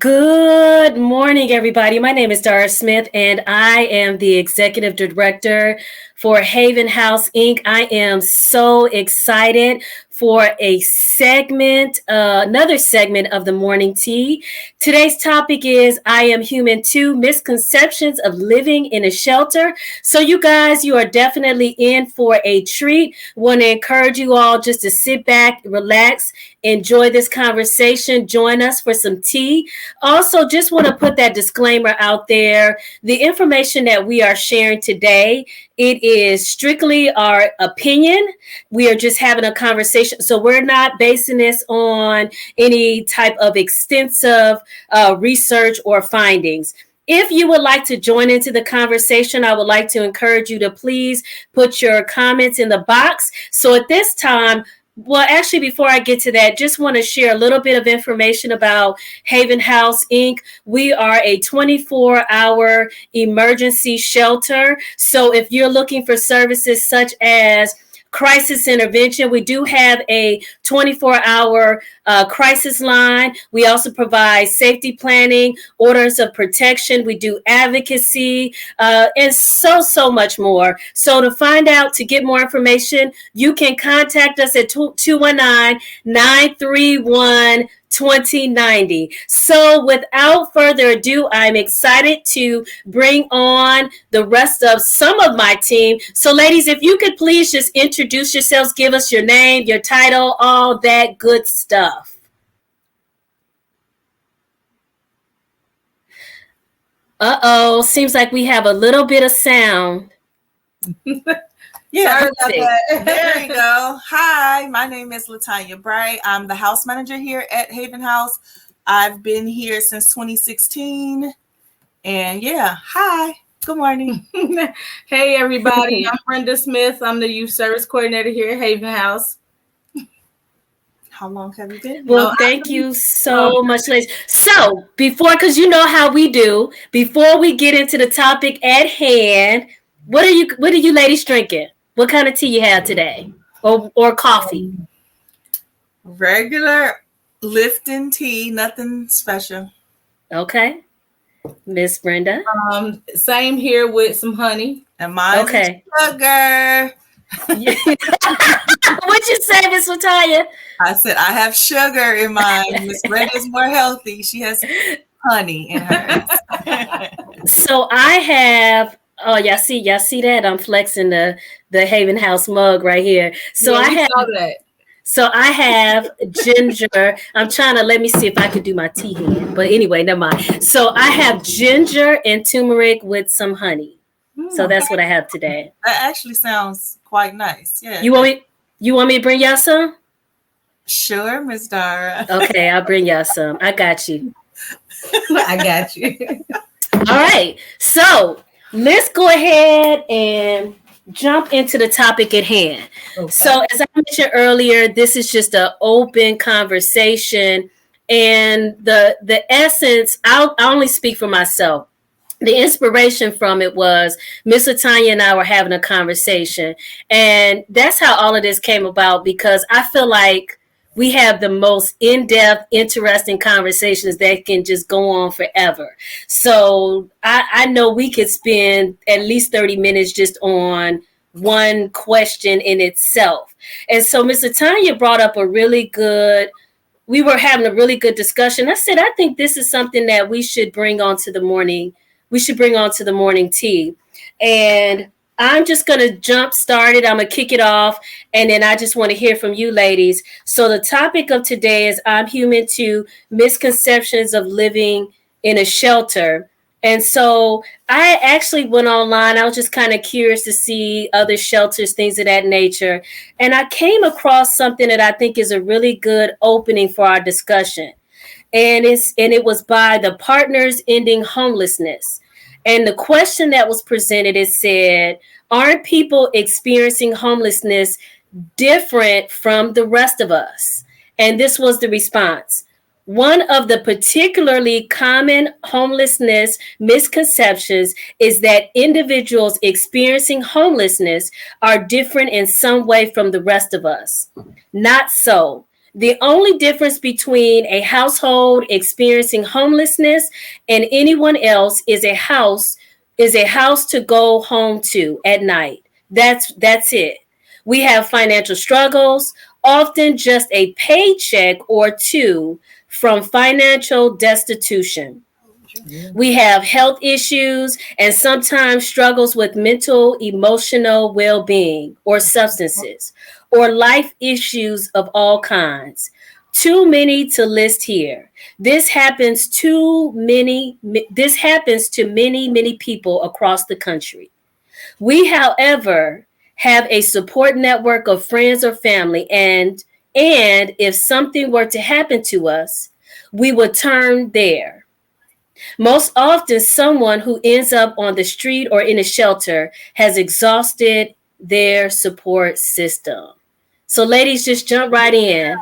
Good morning, everybody. My name is Dara Smith, and I am the Executive Director for Haven House Inc. I am so excited for another segment of the morning tea. Today's topic is I Am Human Too, Misconceptions of Living in a Shelter. So you guys, you are definitely in for a treat. Want to encourage you all just to sit back, relax, enjoy this conversation, join us for some tea. Also, just want to put that disclaimer out there. The information that we are sharing today, it is strictly our opinion. We are just having a conversation. So we're not basing this on any type of extensive research or findings. If you would like to join into the conversation, I would like to encourage you to please put your comments in the box. So at this time, well, actually, before I get to that, just want to share a little bit of information about Haven House Inc. We are a 24-hour emergency shelter. So if you're looking for services such as crisis intervention, we do have a 24-hour crisis line. We also provide safety planning, orders of protection. We do advocacy, and so much more. So to find out, to get more information, you can contact us at 219-931-2090. So without further ado, I'm excited to bring on the rest of some of my team. So ladies, if you could please just introduce yourselves, give us your name, your title, all that good stuff. Seems like we have a little bit of sound. Yeah, there you go. Hi, my name is Latanya Bright. I'm the house manager here at Haven House. I've been here since 2016. And yeah, hi. Good morning. Hey, everybody. I'm Brenda Smith. I'm the youth service coordinator here at Haven House. How long have you been? Well, thank you so much, ladies. So because you know how we do, before we get into the topic at hand, what are you ladies drinking? What kind of tea you have today? Or coffee? Regular Lipton tea, nothing special. Okay. Miss Brenda? Same here with some honey. And mine is sugar. What'd you say, Miss Latanya? I said I have sugar in mine. Miss Brenda's more healthy. She has honey in hers. So I have y'all see that? I'm flexing the Haven House mug right here. So I have ginger. I'm trying to let me see if I could do my tea hand. But anyway, never mind. So I have ginger and turmeric with some honey. So that's what I have today. That actually sounds quite nice. Yeah. You want me to bring y'all some? Sure, Miss Dara. Okay, I'll bring y'all some. I got you. I got you. All right. So let's go ahead and jump into the topic at hand. Okay. So as I mentioned earlier, this is just an open conversation. And the essence, I'll only speak for myself. The inspiration from it was Miss Latanya and I were having a conversation. And that's how all of this came about, because I feel like we have the most in-depth, interesting conversations that can just go on forever. So I know we could spend at least 30 minutes just on one question in itself. And so Miss Latanya brought up we were having a really good discussion. I said, I think this is something that we should bring onto the morning tea. And I'm just going to jump start it. I'm going to kick it off. And then I just want to hear from you ladies. So the topic of today is I'm Human Too, Misconceptions of Living in a Shelter. And so I actually went online. I was just kind of curious to see other shelters, things of that nature. And I came across something that I think is a really good opening for our discussion. And it was by the Partners Ending Homelessness. And the question that was presented, it said, aren't people experiencing homelessness different from the rest of us? And this was the response. One of the particularly common homelessness misconceptions is that individuals experiencing homelessness are different in some way from the rest of us. Not so. The only difference between a household experiencing homelessness and anyone else is a house to go home to at night. That's it. We have financial struggles, often just a paycheck or two from financial destitution. We have health issues and sometimes struggles with mental, emotional well being or substances or life issues of all kinds. Too many to list here. This happens to many people across the country. We, however, have a support network of friends or family, and if something were to happen to us, we would turn there. Most often, someone who ends up on the street or in a shelter has exhausted their support system. So, ladies, just jump right in.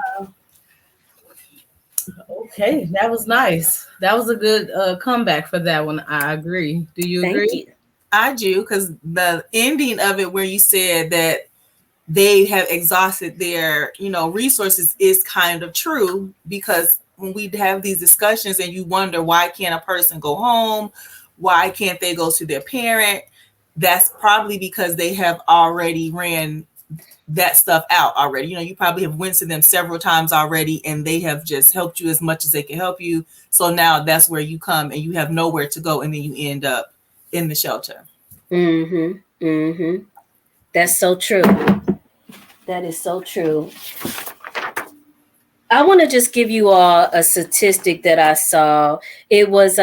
Okay, that was nice. That was a good comeback for that one. I agree. Do you Thank agree? you. I do, because the ending of it where you said that they have exhausted their, resources is kind of true, because when we have these discussions and you wonder why can't a person go home, why can't they go to their parent, that's probably because they have already ran that stuff out already. You probably have went to them several times already and they have just helped you as much as they can help you. So now that's where you come and you have nowhere to go, and then you end up in the shelter. Mm-hmm. Mm-hmm. That's so true. That is so true. I want to just give you all a statistic that I saw. It was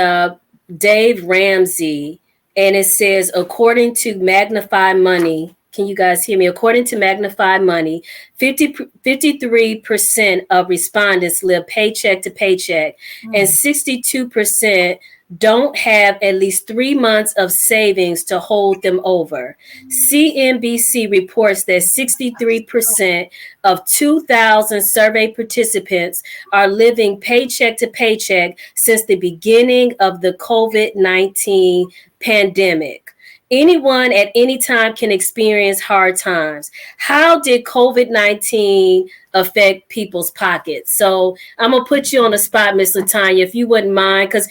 Dave Ramsey, and it says, according to Magnify Money, can you guys hear me? According to Magnify Money, 53% of respondents live paycheck to paycheck, and 62% don't have at least 3 months of savings to hold them over. CNBC reports that 63% of 2,000 survey participants are living paycheck to paycheck since the beginning of the COVID-19 pandemic. Anyone at any time can experience hard times. How did COVID-19 affect people's pockets? So I'm going to put you on the spot, Miss Latanya, if you wouldn't mind, because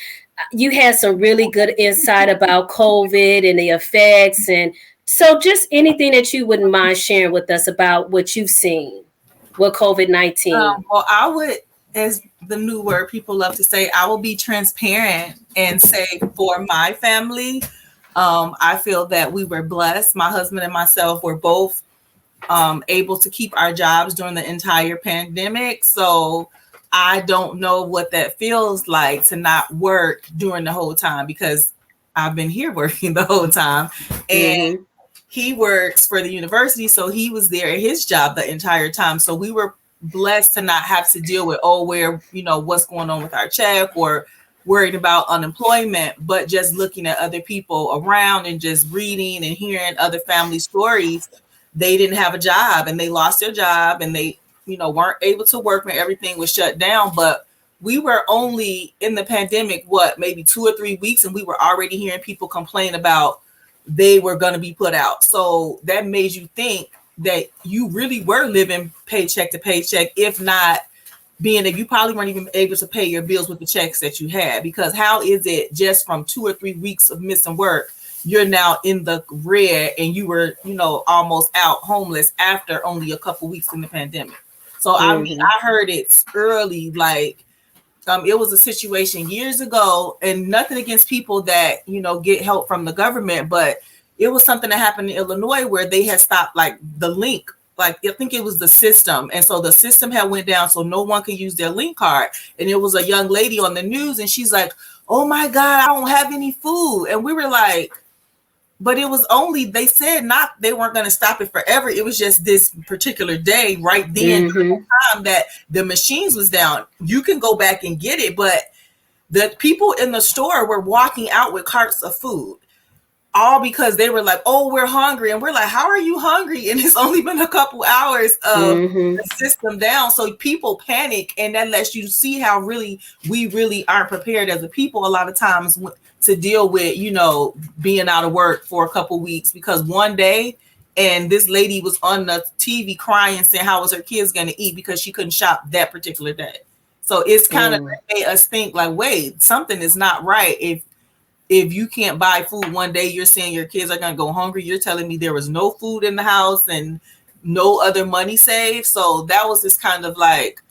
you had some really good insight about COVID and the effects. And so just anything that you wouldn't mind sharing with us about what you've seen with COVID-19. Well, I would, as the new word people love to say, I will be transparent and say for my family, I feel that we were blessed. My husband and myself were both able to keep our jobs during the entire pandemic. So I don't know what that feels like to not work during the whole time, because I've been here working the whole time. And Mm-hmm. he works for the university, so he was there at his job the entire time. So we were blessed to not have to deal with, what's going on with our check, or worried about unemployment, but just looking at other people around and just reading and hearing other family stories. They didn't have a job and they lost their job, and they, weren't able to work when everything was shut down. But we were only in the pandemic, maybe 2 or 3 weeks, and we were already hearing people complain about they were going to be put out. So that made you think that you really were living paycheck to paycheck, if not being that you probably weren't even able to pay your bills with the checks that you had. Because how is it just from 2 or 3 weeks of missing work, you're now in the red, and you were, almost out homeless after only a couple weeks in the pandemic. So I mean, I heard it early, like it was a situation years ago, and nothing against people that, get help from the government, but it was something that happened in Illinois where they had stopped like the link. Like I think it was the system. And so the system had went down, so no one could use their link card. And it was a young lady on the news, and she's like, oh my God, I don't have any food. And we were like, but it was only, they said not, they weren't going to stop it forever. It was just this particular day right then time that the machines was down. You can go back and get it, but the people in the store were walking out with carts of food, all because they were like, oh, we're hungry. And we're like, how are you hungry? And it's only been a couple hours of the system down. So people panic, and that lets you see how we really aren't prepared as a people a lot of times to deal with, being out of work for a couple weeks, because one day And this lady was on the TV crying, saying how was her kids going to eat because she couldn't shop that particular day. So it's kind of made us think like, wait, something is not right. If you can't buy food one day, you're saying your kids are going to go hungry. You're telling me there was no food in the house and no other money saved. So that was just kind of like,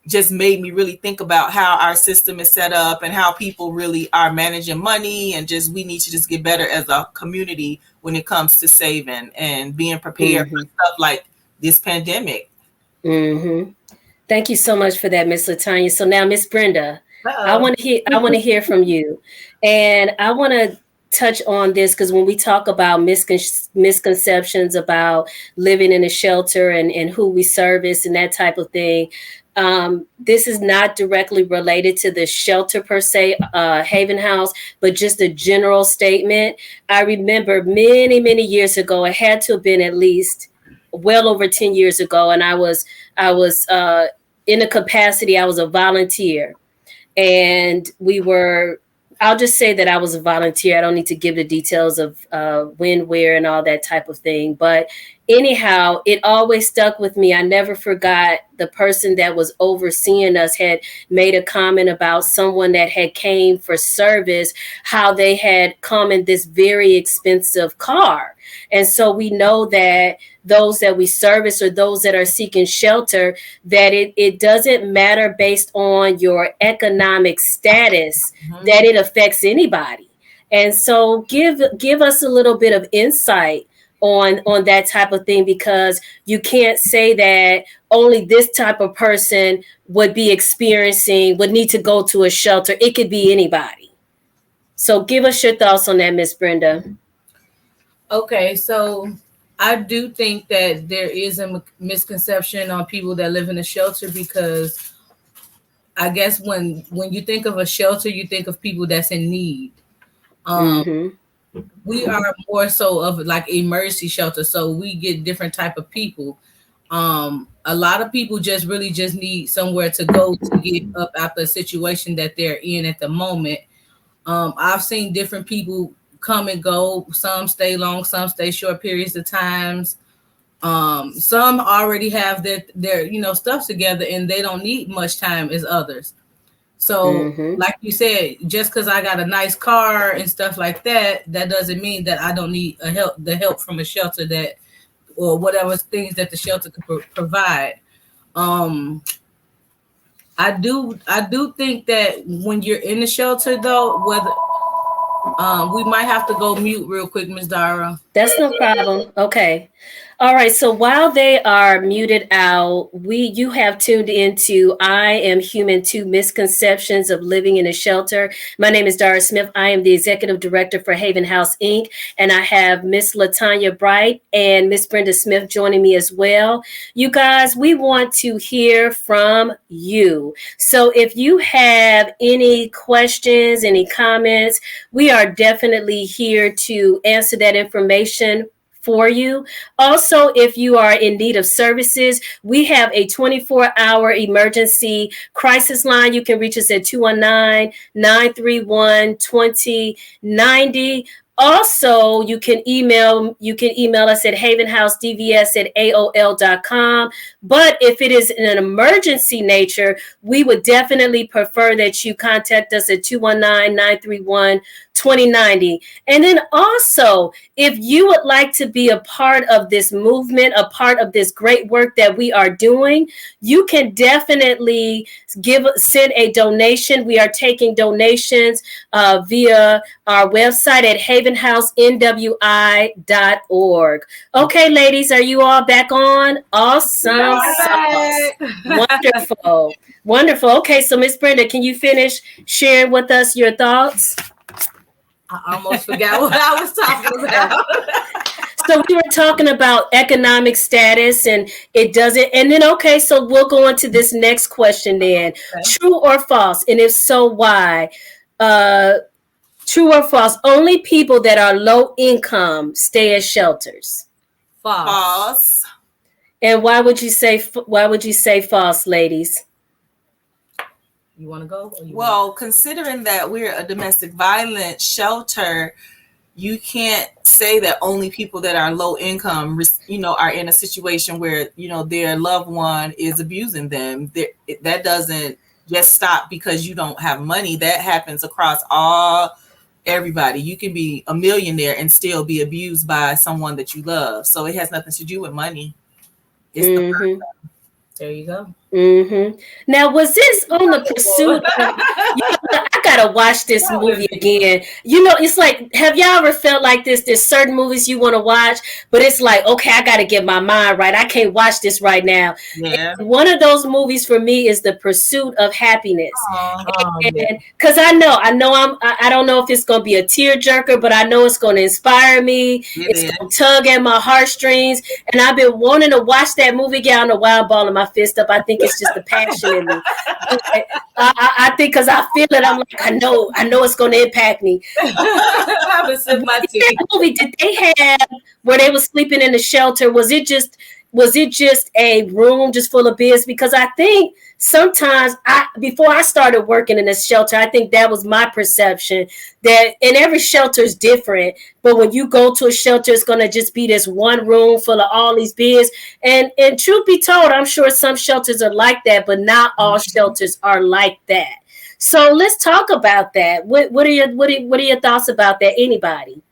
just made me really think about how our system is set up and how people really are managing money, and just we need to just get better as a community when it comes to saving and being prepared for stuff like this pandemic. Thank you so much for that, Miss Latanya. So now, Miss Brenda, I want to hear from you, and I want to touch on this because when we talk about misconceptions about living in a shelter and who we service and that type of thing, this is not directly related to the shelter per se, Haven House, but just a general statement. I remember many, many years ago, it had to have been at least well over 10 years ago, and I was in a capacity, I was a volunteer, and we were, I'll just say that I was a volunteer. I don't need to give the details of when, where, and all that type of thing. But anyhow, it always stuck with me. I never forgot the person that was overseeing us had made a comment about someone that had came for service, how they had come in this very expensive car. And so we know that those that we service or those that are seeking shelter, that it doesn't matter based on your economic status, that it affects anybody. And so give us a little bit of insight on that type of thing, because you can't say that only this type of person would need to go to a shelter. It could be anybody. So give us your thoughts on that, Miss Brenda. Okay, so I do think that there is a misconception on people that live in a shelter, because I guess when you think of a shelter, you think of people that's in need. We are more so of like emergency shelter, so we get different type of people. A lot of people just need somewhere to go to get up out the situation that they're in at the moment. I've seen different people come and go. Some stay long, some stay short periods of times. Some already have their stuff together and they don't need much time as others. So like you said, just because I got a nice car and stuff like that, that doesn't mean that I don't need the help from a shelter that, or whatever things that the shelter could provide. I do think that when you're in the shelter though, whether we might have to go mute real quick, Miss Dara. That's no problem. Okay. All right. So while they are muted out, you have tuned into I Am Human 2 Misconceptions of Living in a Shelter. My name is Dara Smith. I am the Executive Director for Haven House, Inc. And I have Miss Latanya Bright and Miss Brenda Smith joining me as well. You guys, we want to hear from you. So if you have any questions, any comments, we are definitely here to answer that information for you. Also, if you are in need of services, we have a 24-hour emergency crisis line. You can reach us at 219-931-2090. Also, you can email us at havenhousedvs@aol.com. But if it is an emergency nature, we would definitely prefer that you contact us at 219-931-2090. And then also, if you would like to be a part of this movement, a part of this great work that we are doing, you can definitely send a donation. We are taking donations via our website at havenhousenwi.org. Okay, ladies, are you all back on? Awesome. Wonderful. Wonderful. Okay, so Miss Brenda, can you finish sharing with us your thoughts? I almost forgot what I was talking about. So we were talking about economic status, and it doesn't. And then, okay, so we'll go on to this next question then. Okay. True or false? And if so, why? True or false? Only people that are low income stay at shelters. False. And why would you say false, ladies? You want to go? Well, considering that we're a domestic violence shelter, you can't say that only people that are low income, are in a situation where, their loved one is abusing them. That doesn't just stop because you don't have money. That happens across everybody. You can be a millionaire and still be abused by someone that you love. So it has nothing to do with money. It's there you go. Now, was this on the pursuit of, I gotta watch this movie again. It's like, have y'all ever felt like this? There's certain movies you want to watch, but it's like, okay, I gotta get my mind right. I can't watch this right now. Yeah. And one of those movies for me is The Pursuit of Happiness. Because I don't know if it's gonna be a tearjerker, but I know it's gonna inspire me. It's gonna tug at my heartstrings, and I've been wanting to watch that movie. I don't know why I'm balling my fist up. I think it's just the passion in me. I think because I feel it, I'm like, I know it's going to impact me. That movie, did they have where they were sleeping in the shelter? Was it just a room just full of beds? Because I think sometimes before I started working in this shelter, I think that was my perception, that and every shelter is different, but when you go to a shelter, it's going to just be this one room full of all these beds. And truth be told, I'm sure some shelters are like that, but not all shelters are like that. So let's talk about that. What are your thoughts about that? Anybody?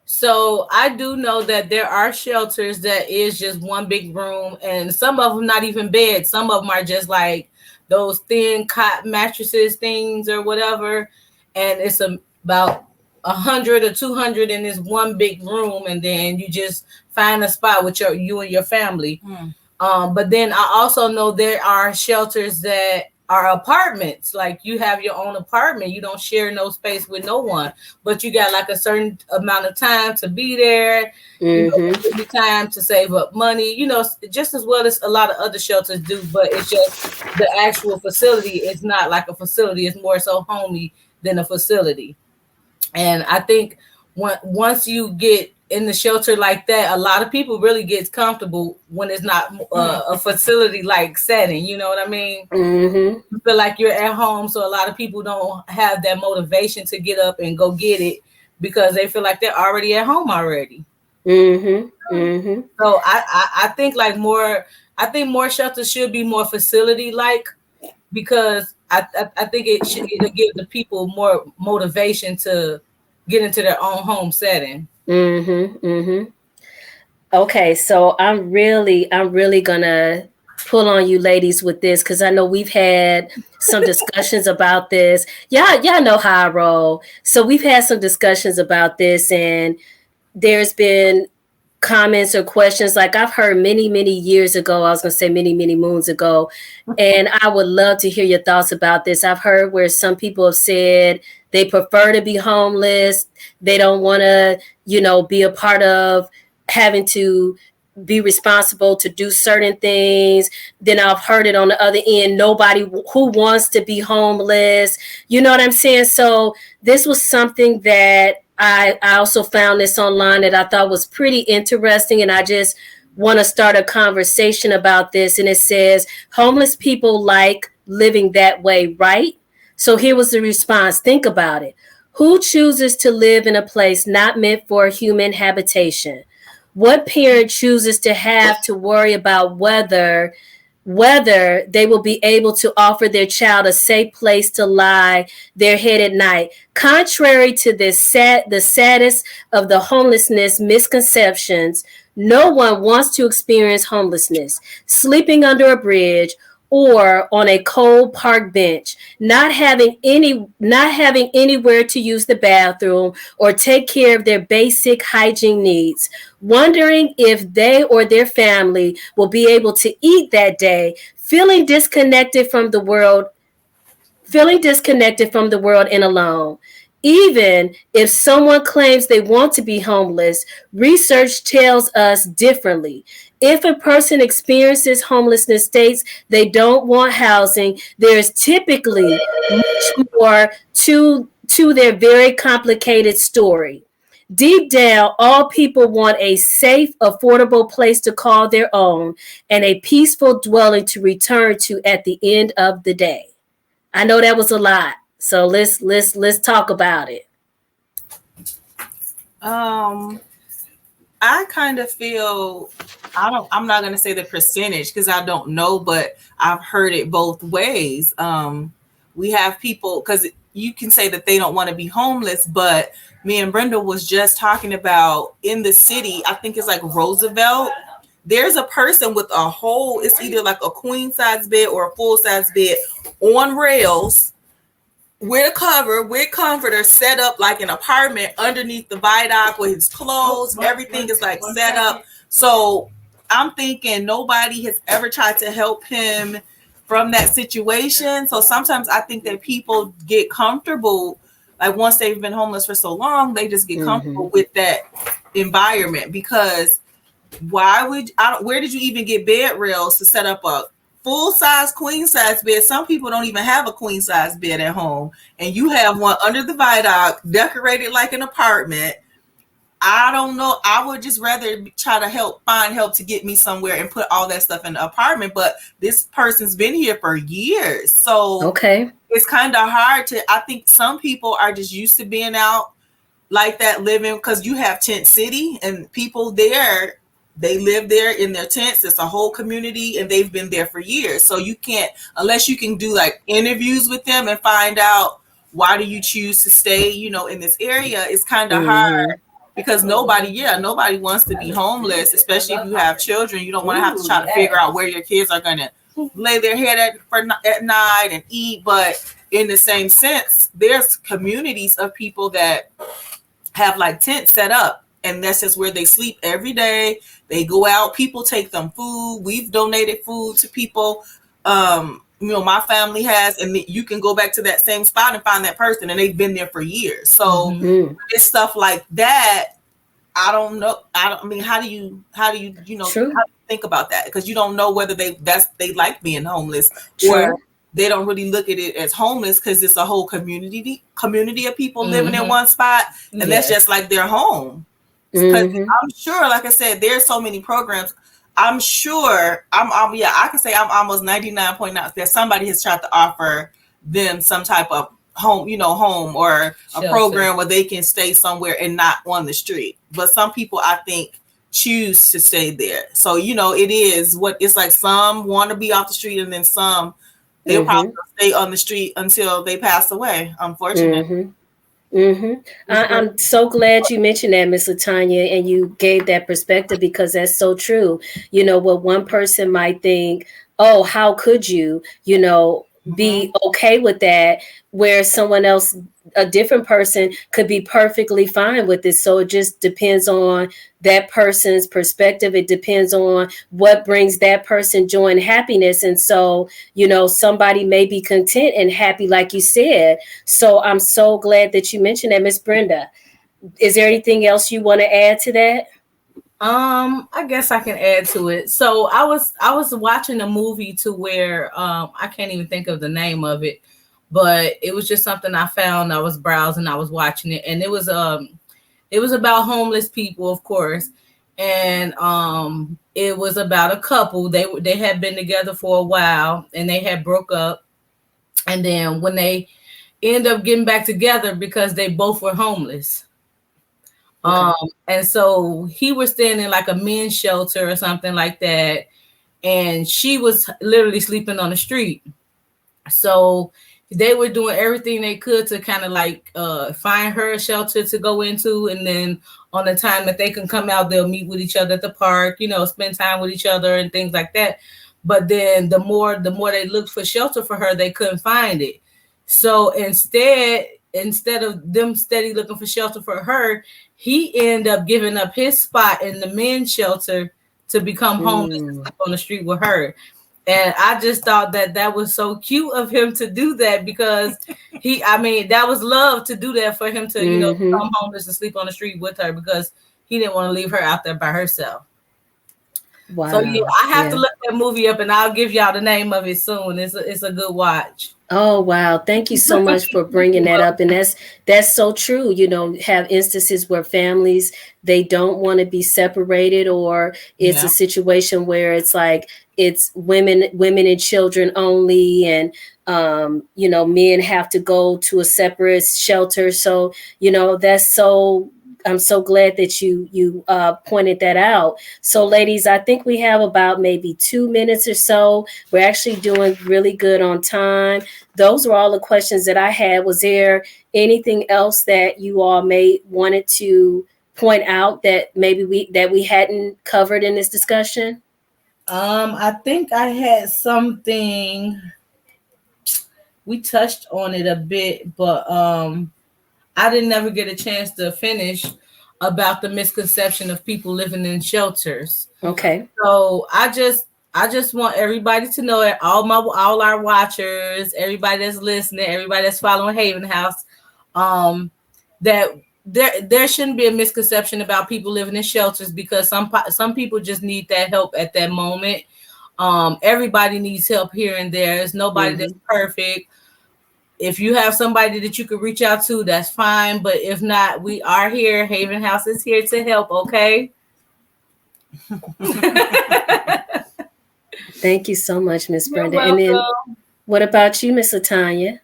So I do know that there are shelters that is just one big room, and some of them not even beds. Some of them are just like those thin cot mattresses things or whatever, and it's about 100 or 200 in this one big room, and then you just find a spot with you and your family. But then I also know there are shelters that are apartments. Like you have your own apartment. You don't share no space with no one, but you got like a certain amount of time to be there. Time to save up money, just as well as a lot of other shelters do, but it's just the actual facility is not like a facility. It's more so homey than a facility. And I think once you get in the shelter like that, a lot of people really get comfortable when it's not a facility like setting. You know what I mean? You feel like you're at home, so a lot of people don't have that motivation to get up and go get it because they feel like they're already at home already. So I think I think more shelters should be more facility like, because I think it'll give the people more motivation to get into their own home setting. Okay, so I'm really gonna pull on you ladies with this, because I know we've had some discussions about this. Y'all know how I roll. So we've had some discussions about this, and there's been comments or questions like I've heard many years ago. I was going to say many moons ago, and I would love to hear your thoughts about this. I've heard where some people have said they prefer to be homeless. They don't want to, be a part of having to be responsible to do certain things. Then I've heard it on the other end, nobody who wants to be homeless. You know what I'm saying? So this was something that I also found this online that I thought was pretty interesting, and I just want to start a conversation about this. And it says, homeless people like living that way, right? So here was the response. Think about it. Who chooses to live in a place not meant for human habitation? What parent chooses to have to worry about whether they will be able to offer their child a safe place to lie their head at night? Contrary to the saddest of the homelessness misconceptions, no one wants to experience homelessness, sleeping under a bridge or on a cold park bench, not having anywhere to use the bathroom or take care of their basic hygiene needs, wondering if they or their family will be able to eat that day, feeling disconnected from the world and alone. Even if someone claims they want to be homeless, research tells us differently. If a person experiences homelessness states they don't want housing, there is typically much more to their very complicated story. Deep down, all people want a safe, affordable place to call their own and a peaceful dwelling to return to at the end of the day. I know that was a lot, so let's talk about it. Um, I kind of feel I'm not gonna say the percentage because I don't know, but I've heard it both ways. We have people because you can say that they don't want to be homeless, but me and Brenda was just talking about in the city, I think it's like Roosevelt. There's a person with a whole, it's either like a queen size bed or a full size bed on rails with a cover, with comforter, set up like an apartment underneath the viaduct with his clothes. Everything is like set up. So I'm thinking nobody has ever tried to help him from that situation. So sometimes I think that people get comfortable, like once they've been homeless for so long, they just get comfortable with that environment. Because why would where did you even get bed rails to set up a full size queen size bed? Some people don't even have a queen size bed at home, and you have one under the viaduct decorated like an apartment. I don't know. I would just rather try to find help to get me somewhere and put all that stuff in the apartment. But this person's been here for years, so okay, it's kind of hard to. I think some people are just used to being out like that, living, because you have Tent City and people there, they live there in their tents. It's a whole community and they've been there for years. So you can't, unless you can do like interviews with them and find out why do you choose to stay, in this area. It's kind of hard because nobody wants to be homeless, especially if you have children. You don't want to have to try to figure out where your kids are going to lay their head at night and eat. But in the same sense, there's communities of people that have like tents set up, and that's just where they sleep every day. They go out, people take them food. We've donated food to people. My family has, and you can go back to that same spot and find that person, and they've been there for years. So it's stuff like that. I don't know. How do you how do you think about that? Because you don't know whether they like being homeless, or they don't really look at it as homeless because it's a whole community of people living in one spot, and that's just like their home. Because I'm sure, like I said, there's so many programs. I'm sure I can say I'm almost 99.9 that somebody has tried to offer them some type of home or a program where they can stay somewhere and not on the street. But some people, I think, choose to stay there. So it is what it's like. Some want to be off the street, and then some they'll probably stay on the street until they pass away, unfortunately. I'm so glad you mentioned that, Miss Latanya, and you gave that perspective, because that's so true. What one person might think, oh, how could you, be okay with that, where someone else, a different person, could be perfectly fine with it. So it just depends on that person's perspective. It depends on what brings that person joy and happiness. And so, somebody may be content and happy, like you said. So I'm so glad that you mentioned that, Miss Brenda. Is there anything else you want to add to that? I guess I can add to it. So I was watching a movie to where I can't even think of the name of it, but it was just something I found. I was browsing, I was watching it, and it was about homeless people, of course, and it was about a couple. They had been together for a while, and they had broke up, and then when they end up getting back together because they both were homeless. And so he was staying in like a men's shelter or something like that, and she was literally sleeping on the street. So they were doing everything they could to kind of like find her a shelter to go into, and then on the time that they can come out, they'll meet with each other at the park, spend time with each other and things like that. But then the more they looked for shelter for her, they couldn't find it. So instead of them steady looking for shelter for her, he ended up giving up his spot in the men's shelter to become homeless and sleep on the street with her. And I just thought that was so cute of him to do that, because that was love to do that for him to, become homeless and sleep on the street with her, because he didn't want to leave her out there by herself. Wow. So I have to look that movie up, and I'll give y'all the name of it soon. It's a good watch. Oh, wow. Thank you so much for bringing that up. And that's so true. Have instances where families, they don't want to be separated, or it's a situation where it's like it's women and children only, and men have to go to a separate shelter. So, that's so I'm so glad that you pointed that out. So, ladies, I think we have about maybe 2 minutes or so. We're actually doing really good on time. Those were all the questions that I had. Was there anything else that you all may wanted to point out that maybe we hadn't covered in this discussion? I think I had something. We touched on it a bit, but I didn't never get a chance to finish about the misconception of people living in shelters. Okay. So I just want everybody to know it, all our watchers, everybody that's listening, everybody that's following Haven House, that there shouldn't be a misconception about people living in shelters, because some people just need that help at that moment. Everybody needs help here and there. There's nobody that's perfect. If you have somebody that you could reach out to, that's fine. But if not, we are here. Haven House is here to help. Okay. Thank you so much, Miss Brenda. And then, what about you, Miss Latanya?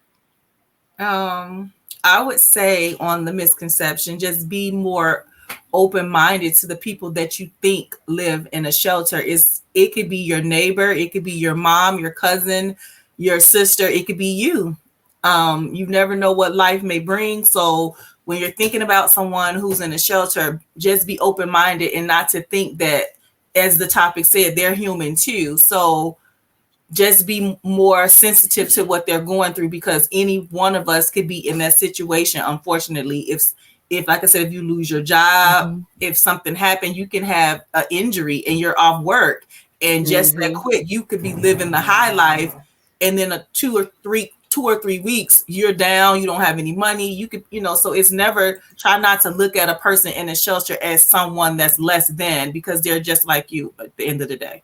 I would say on the misconception, just be more open-minded to the people that you think live in a shelter. It could be your neighbor, it could be your mom, your cousin, your sister, it could be you. You never know what life may bring. So when you're thinking about someone who's in a shelter, just be open-minded and not to think that, as the topic said, they're human too. So just be more sensitive to what they're going through, because any one of us could be in that situation. Unfortunately, if like I said, if you lose your job, if something happened, you can have an injury and you're off work, and just that quick, you could be living the high life, and then 2 or 3 weeks, you're down, you don't have any money. You could, so it's never, try not to look at a person in a shelter as someone that's less than, because they're just like you at the end of the day.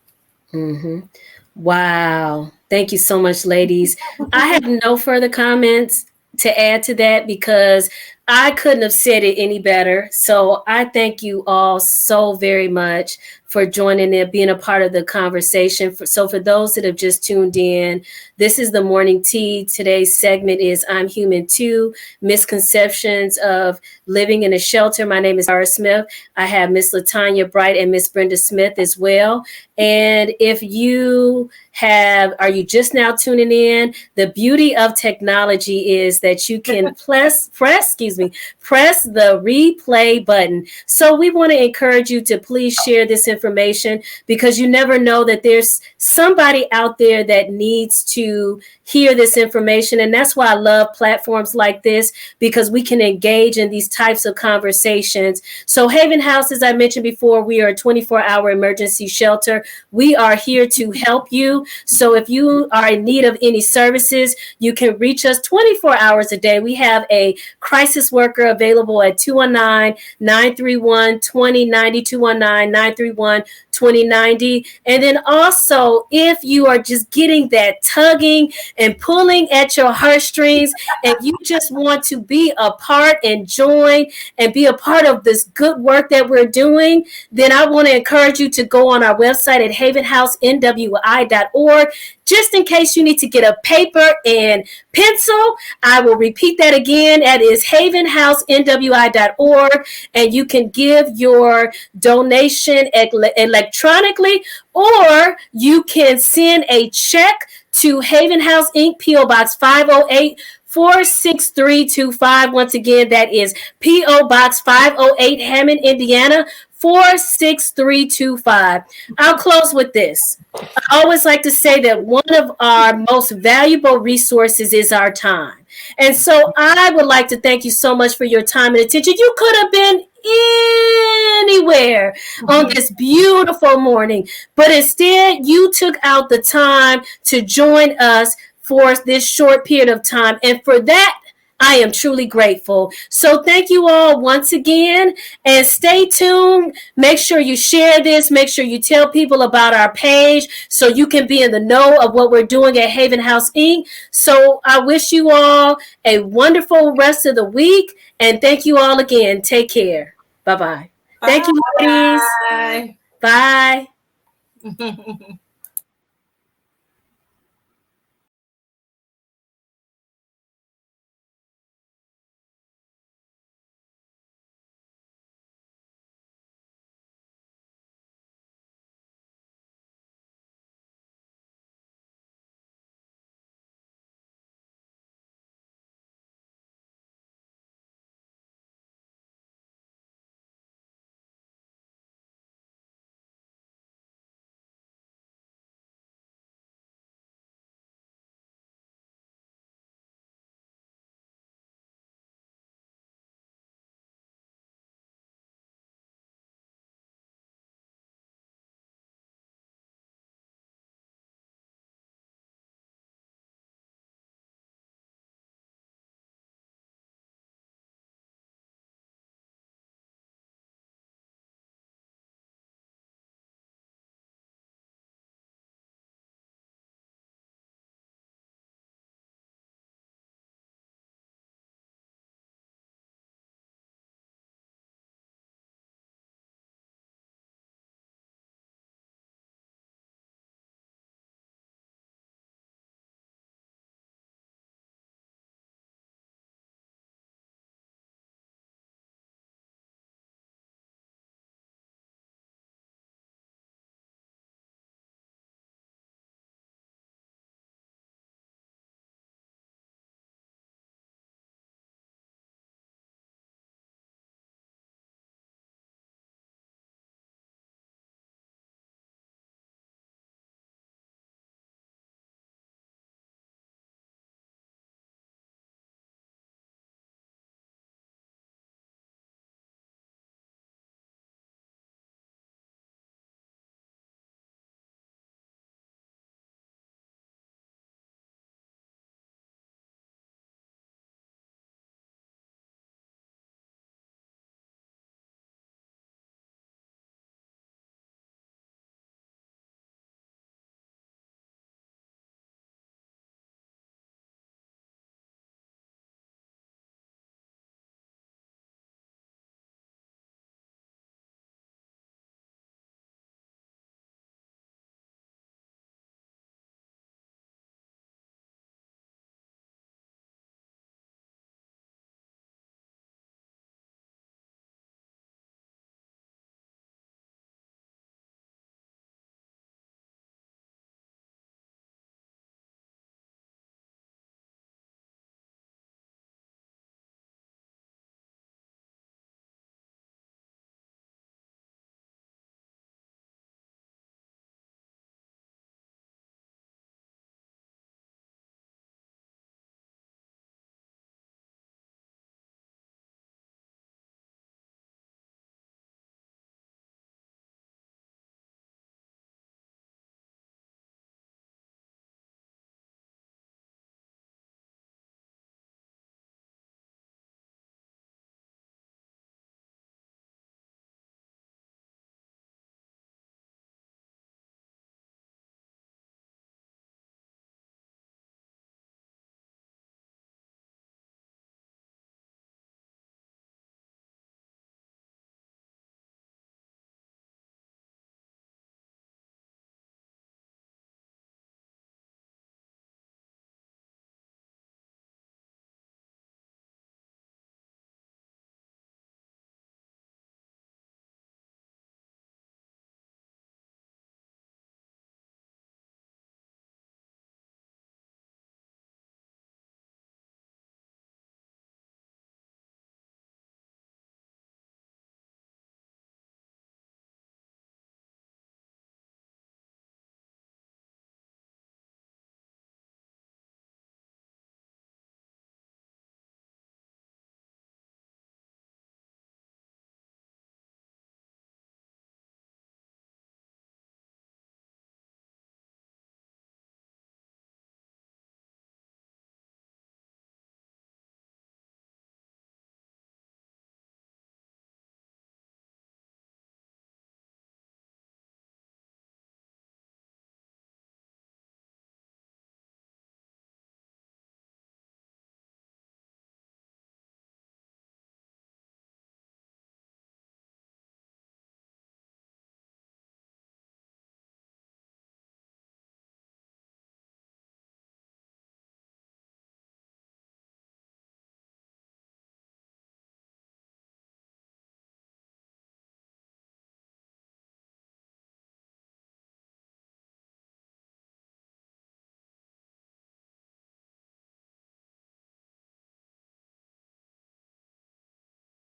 Wow. Thank you so much, ladies. I have no further comments to add to that, because I couldn't have said it any better. So I thank you all so very much for joining in, being a part of the conversation. So for those that have just tuned in, this is the Morning Tea. Today's segment is I'm Human Too, Misconceptions of Living in a Shelter. My name is Tara Smith. I have Miss Latanya Bright and Miss Brenda Smith as well. And if you are you just now tuning in, the beauty of technology is that you can press the replay button. So we want to encourage you to please share this information, because you never know that there's somebody out there that needs to hear this information. And that's why I love platforms like this, because we can engage in these types of conversations. So Haven House, as I mentioned before, we are a 24-hour emergency shelter. We are here to help you. So if you are in need of any services, you can reach us 24 hours a day. We have a crisis worker available at 219-931-2090, 219-931-2090. And then also, if you are just getting that tugging and pulling at your heartstrings, and you just want to be a part and join and be a part of this good work that we're doing, then I want to encourage you to go on our website at havenhousenwi.org. Just in case you need to get a paper and pencil, I will repeat that again. That is havenhousenwi.org, and you can give your donation electronically, or you can send a check to Haven House Inc., P.O. Box 508, 46325. Once again, that is P.O. Box 508, Hammond, Indiana, 46325. I'll close with this. I always like to say that one of our most valuable resources is our time. And so I would like to thank you so much for your time and attention. You could have been anywhere on this beautiful morning, but instead you took out the time to join us for this short period of time. And for that, I am truly grateful. So thank you all once again, and stay tuned. Make sure you share this. Make sure you tell people about our page so you can be in the know of what we're doing at Haven House Inc. So I wish you all a wonderful rest of the week, and thank you all again. Take care. Bye-bye. Thank you, ladies. Bye. Bye.